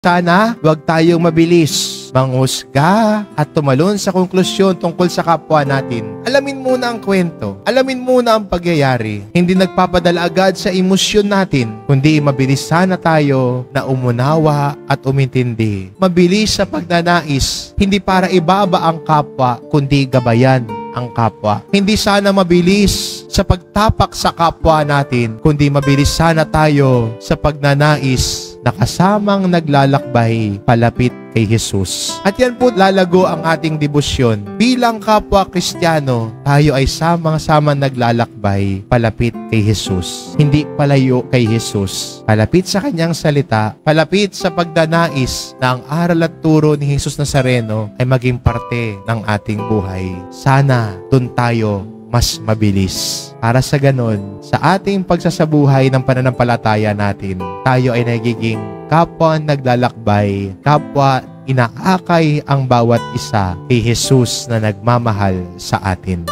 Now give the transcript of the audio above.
Sana huwag tayong mabilis manghusga at tumalon sa konklusyon tungkol sa kapwa natin. Alamin muna ang kwento. Alamin muna ang pagyayari. Hindi nagpapadala agad sa emosyon natin, kundi mabilis sana tayo na umunawa at umintindi. Mabilis sa pagnanais, hindi para ibaba ang kapwa, kundi gabayan ang kapwa. Hindi sana mabilis sa pagtapak sa kapwa natin, kundi mabilis sana tayo sa pagnanais na kasamang naglalakbay palapit kay Jesus. At yan po lalago ang ating debosyon. Bilang kapwa Kristiyano, tayo ay samang-samang naglalakbay palapit kay Jesus. Hindi palayo kay Jesus. Palapit sa kanyang salita, palapit sa pagdanais na ang aral at turo ni Jesus Nazareno ay maging parte ng ating buhay. Sana doon tayo mas mabilis. Para sa ganon, sa ating pagsasabuhay ng pananampalataya natin, tayo ay nagiging kapwa naglalakbay, kapwa inaakay ang bawat isa kay Jesus na nagmamahal sa atin.